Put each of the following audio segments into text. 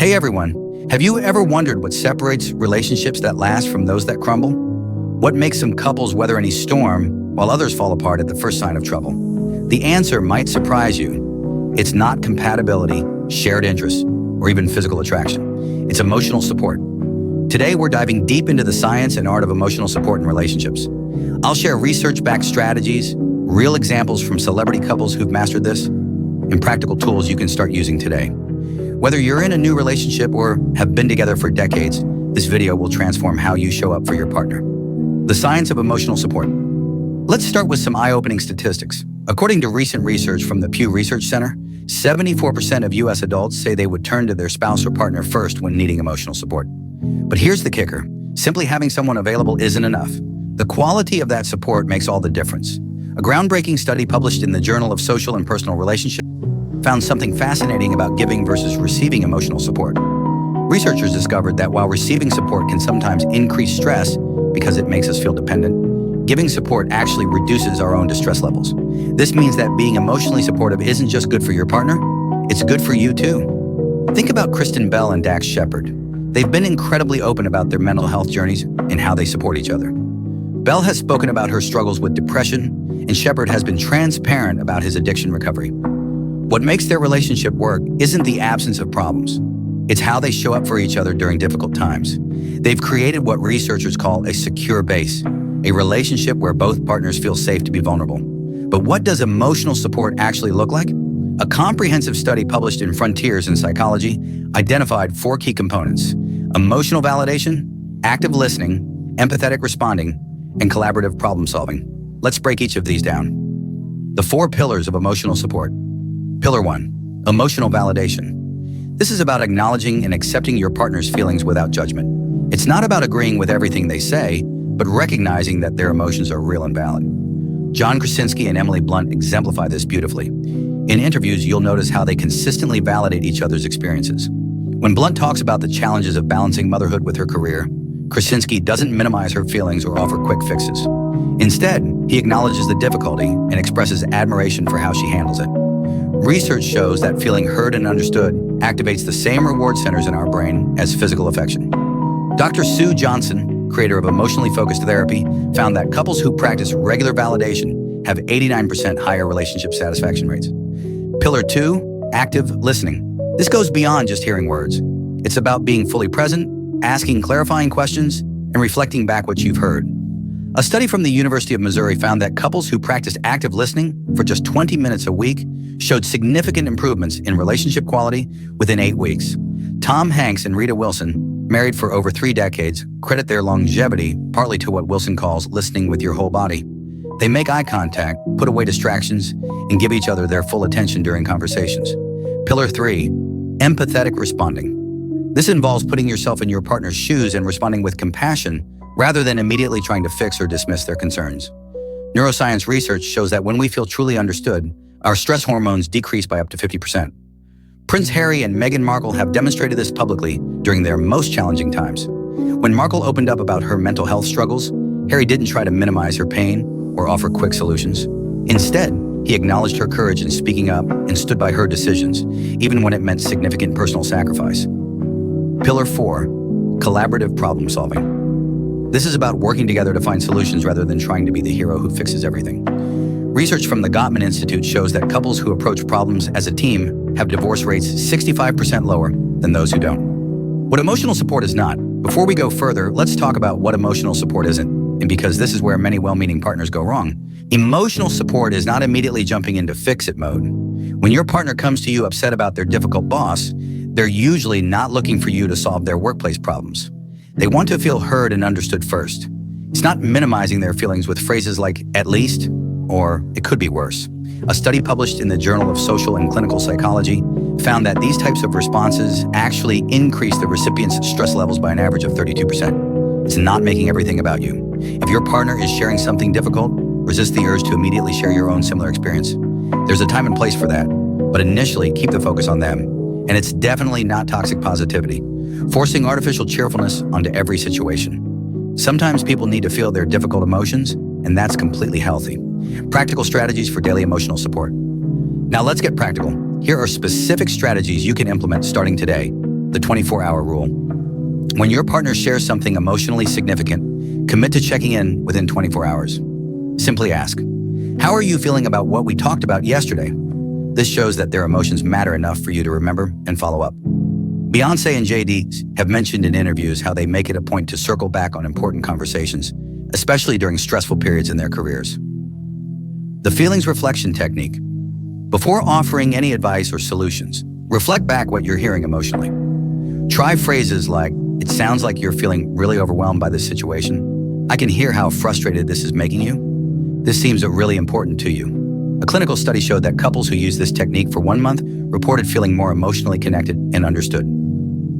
Hey everyone, have you ever wondered what separates relationships that last from those that crumble? What makes some couples weather any storm while others fall apart at the first sign of trouble? The answer might surprise you. It's not compatibility, shared interests, or even physical attraction. It's emotional support. Today, we're diving deep into the science and art of emotional support in relationships. I'll share research-backed strategies, real examples from celebrity couples who've mastered this, and practical tools you can start using today. Whether you're in a new relationship or have been together for decades, this video will transform how you show up for your partner. The science of emotional support. Let's start with some eye-opening statistics. According to recent research from the Pew Research Center, 74% of U.S. adults say they would turn to their spouse or partner first when needing emotional support. But here's the kicker. Simply having someone available isn't enough. The quality of that support makes all the difference. A groundbreaking study published in the Journal of Social and Personal Relationships found something fascinating about giving versus receiving emotional support. Researchers discovered that while receiving support can sometimes increase stress because it makes us feel dependent, giving support actually reduces our own distress levels. This means that being emotionally supportive isn't just good for your partner, it's good for you too. Think about Kristen Bell and Dax Shepard. They've been incredibly open about their mental health journeys and how they support each other. Bell has spoken about her struggles with depression, and Shepard has been transparent about his addiction recovery. What makes their relationship work isn't the absence of problems. It's how they show up for each other during difficult times. They've created what researchers call a secure base, a relationship where both partners feel safe to be vulnerable. But what does emotional support actually look like? A comprehensive study published in Frontiers in Psychology identified 4 key components: emotional validation, active listening, empathetic responding, and collaborative problem solving. Let's break each of these down. The 4 pillars of emotional support. Pillar 1, emotional validation. This is about acknowledging and accepting your partner's feelings without judgment. It's not about agreeing with everything they say, but recognizing that their emotions are real and valid. John Krasinski and Emily Blunt exemplify this beautifully. In interviews, you'll notice how they consistently validate each other's experiences. When Blunt talks about the challenges of balancing motherhood with her career, Krasinski doesn't minimize her feelings or offer quick fixes. Instead, he acknowledges the difficulty and expresses admiration for how she handles it. Research shows that feeling heard and understood activates the same reward centers in our brain as physical affection. Dr. Sue Johnson, creator of emotionally focused therapy, found that couples who practice regular validation have 89% higher relationship satisfaction rates. Pillar 2, active listening. This goes beyond just hearing words. It's about being fully present, asking clarifying questions, and reflecting back what you've heard. A study from the University of Missouri found that couples who practiced active listening for just 20 minutes a week showed significant improvements in relationship quality within 8 weeks. Tom Hanks and Rita Wilson, married for over 3 decades, credit their longevity partly to what Wilson calls listening with your whole body. They make eye contact, put away distractions, and give each other their full attention during conversations. Pillar 3, empathetic responding. This involves putting yourself in your partner's shoes and responding with compassion rather than immediately trying to fix or dismiss their concerns. Neuroscience research shows that when we feel truly understood, our stress hormones decrease by up to 50%. Prince Harry and Meghan Markle have demonstrated this publicly during their most challenging times. When Markle opened up about her mental health struggles, Harry didn't try to minimize her pain or offer quick solutions. Instead, he acknowledged her courage in speaking up and stood by her decisions, even when it meant significant personal sacrifice. Pillar 4, collaborative problem solving. This is about working together to find solutions rather than trying to be the hero who fixes everything. Research from the Gottman Institute shows that couples who approach problems as a team have divorce rates 65% lower than those who don't. What emotional support is not. Before we go further, let's talk about what emotional support isn't, and because this is where many well-meaning partners go wrong. Emotional support is not immediately jumping into fix-it mode. When your partner comes to you upset about their difficult boss, they're usually not looking for you to solve their workplace problems. They want to feel heard and understood first. It's not minimizing their feelings with phrases like "at least" or "it could be worse." A study published in the Journal of Social and Clinical Psychology found that these types of responses actually increase the recipient's stress levels by an average of 32%. It's not making everything about you. If your partner is sharing something difficult, resist the urge to immediately share your own similar experience. There's a time and place for that, but initially keep the focus on them. And it's definitely not toxic positivity, forcing artificial cheerfulness onto every situation. Sometimes people need to feel their difficult emotions, and that's completely healthy. Practical strategies for daily emotional support. Now let's get practical. Here are specific strategies you can implement starting today. The 24-hour rule. When your partner shares something emotionally significant, commit to checking in within 24 hours. Simply ask, "How are you feeling about what we talked about yesterday?" This shows that their emotions matter enough for you to remember and follow up. Beyoncé and Jay-Z have mentioned in interviews how they make it a point to circle back on important conversations, especially during stressful periods in their careers. The feelings reflection technique. Before offering any advice or solutions, reflect back what you're hearing emotionally. Try phrases like, "It sounds like you're feeling really overwhelmed by this situation. I can hear how frustrated this is making you. This seems really important to you." A clinical study showed that couples who used this technique for 1 month reported feeling more emotionally connected and understood.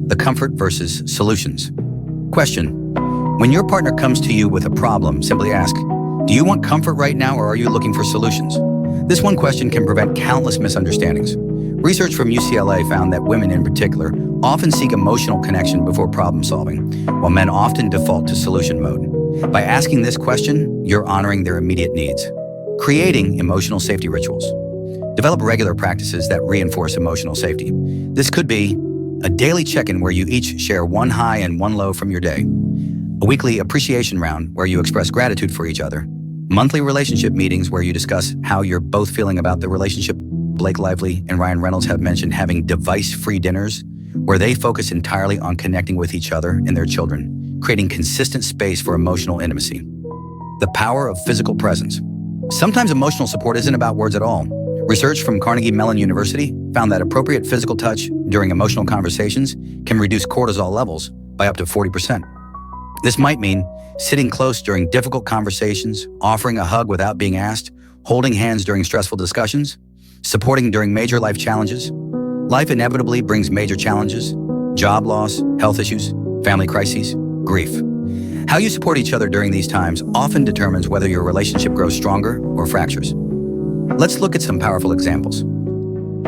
The comfort versus solutions. Question: when your partner comes to you with a problem, simply ask, "Do you want comfort right now, or are you looking for solutions?" This one question can prevent countless misunderstandings. Research from UCLA found that women in particular often seek emotional connection before problem solving, while men often default to solution mode. By asking this question, you're honoring their immediate needs. Creating emotional safety rituals. Develop regular practices that reinforce emotional safety. This could be a daily check-in where you each share one high and one low from your day, a weekly appreciation round where you express gratitude for each other, monthly relationship meetings where you discuss how you're both feeling about the relationship. Blake Lively and Ryan Reynolds have mentioned having device-free dinners where they focus entirely on connecting with each other and their children, creating consistent space for emotional intimacy. The power of physical presence. Sometimes emotional support isn't about words at all. Research from Carnegie Mellon University found that appropriate physical touch during emotional conversations can reduce cortisol levels by up to 40%. This might mean sitting close during difficult conversations, offering a hug without being asked, holding hands during stressful discussions, supporting during major life challenges. Life inevitably brings major challenges: job loss, health issues, family crises, grief. How you support each other during these times often determines whether your relationship grows stronger or fractures. Let's look at some powerful examples.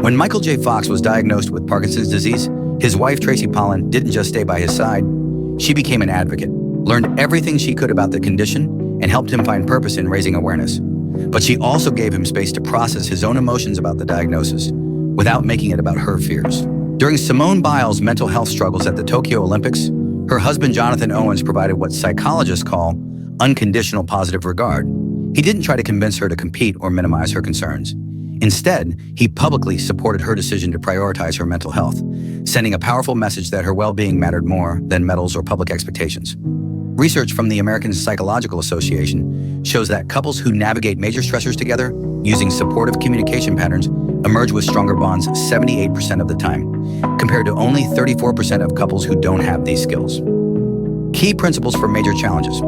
When Michael J. Fox was diagnosed with Parkinson's disease, his wife Tracy Pollan didn't just stay by his side. She became an advocate, learned everything she could about the condition, and helped him find purpose in raising awareness. But she also gave him space to process his own emotions about the diagnosis, without making it about her fears. During Simone Biles' mental health struggles at the Tokyo Olympics, her husband Jonathan Owens provided what psychologists call unconditional positive regard. He didn't try to convince her to compete or minimize her concerns. Instead, he publicly supported her decision to prioritize her mental health, sending a powerful message that her well-being mattered more than medals or public expectations. Research from the American Psychological Association shows that couples who navigate major stressors together using supportive communication patterns emerge with stronger bonds 78% of the time, compared to only 34% of couples who don't have these skills. Key principles for major challenges.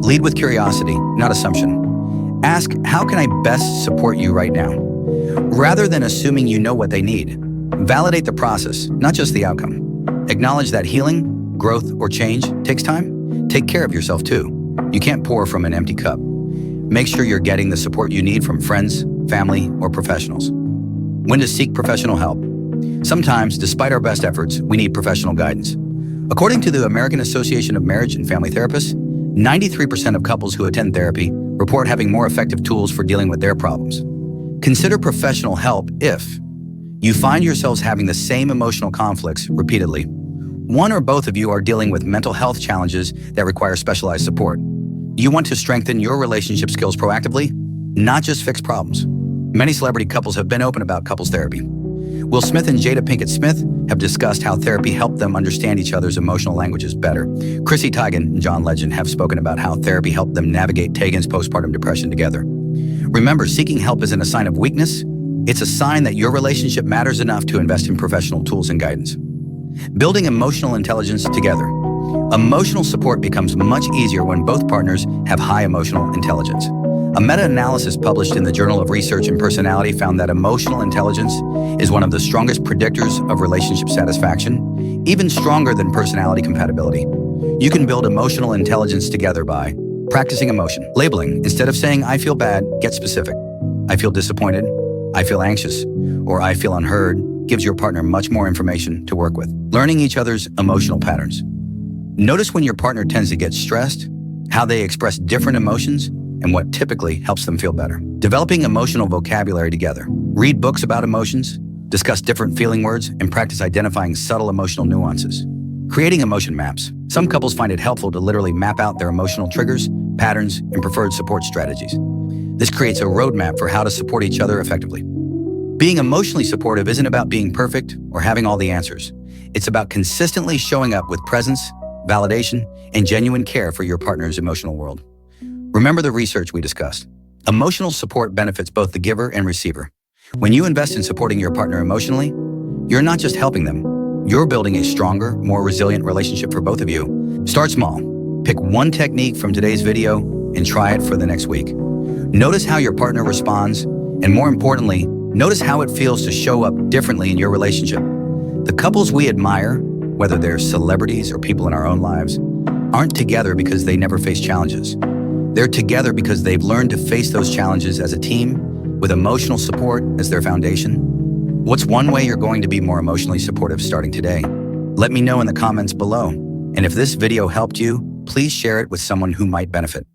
Lead with curiosity, not assumption. Ask, "How can I best support you right now?" Rather than assuming you know what they need. Validate the process, not just the outcome. Acknowledge that healing, growth, or change takes time. Take care of yourself too. You can't pour from an empty cup. Make sure you're getting the support you need from friends, family, or professionals. When to seek professional help. Sometimes, despite our best efforts, we need professional guidance. According to the American Association of Marriage and Family Therapists, 93% of couples who attend therapy report having more effective tools for dealing with their problems. Consider professional help if you find yourselves having the same emotional conflicts repeatedly. One or both of you are dealing with mental health challenges that require specialized support. You want to strengthen your relationship skills proactively, not just fix problems. Many celebrity couples have been open about couples therapy. Will Smith and Jada Pinkett Smith have discussed how therapy helped them understand each other's emotional languages better. Chrissy Teigen and John Legend have spoken about how therapy helped them navigate Teigen's postpartum depression together. Remember, seeking help isn't a sign of weakness. It's a sign that your relationship matters enough to invest in professional tools and guidance. Building emotional intelligence together. Emotional support becomes much easier when both partners have high emotional intelligence. A meta-analysis published in the Journal of Research and Personality found that emotional intelligence is one of the strongest predictors of relationship satisfaction, even stronger than personality compatibility. You can build emotional intelligence together by practicing emotion. Labeling. Instead of saying, "I feel bad," get specific. "I feel disappointed," "I feel anxious," or "I feel unheard" gives your partner much more information to work with. Learning each other's emotional patterns. Notice when your partner tends to get stressed, how they express different emotions, and what typically helps them feel better. Developing emotional vocabulary together. Read books about emotions, discuss different feeling words, and practice identifying subtle emotional nuances. Creating emotion maps. Some couples find it helpful to literally map out their emotional triggers, patterns, and preferred support strategies. This creates a roadmap for how to support each other effectively. Being emotionally supportive isn't about being perfect or having all the answers. It's about consistently showing up with presence, validation, and genuine care for your partner's emotional world. Remember the research we discussed. Emotional support benefits both the giver and receiver. When you invest in supporting your partner emotionally, you're not just helping them, you're building a stronger, more resilient relationship for both of you. Start small. Pick one technique from today's video and try it for the next week. Notice how your partner responds, and more importantly, notice how it feels to show up differently in your relationship. The couples we admire, whether they're celebrities or people in our own lives, aren't together because they never face challenges. They're together because they've learned to face those challenges as a team with emotional support as their foundation. What's one way you're going to be more emotionally supportive starting today? Let me know in the comments below. And if this video helped you, please share it with someone who might benefit.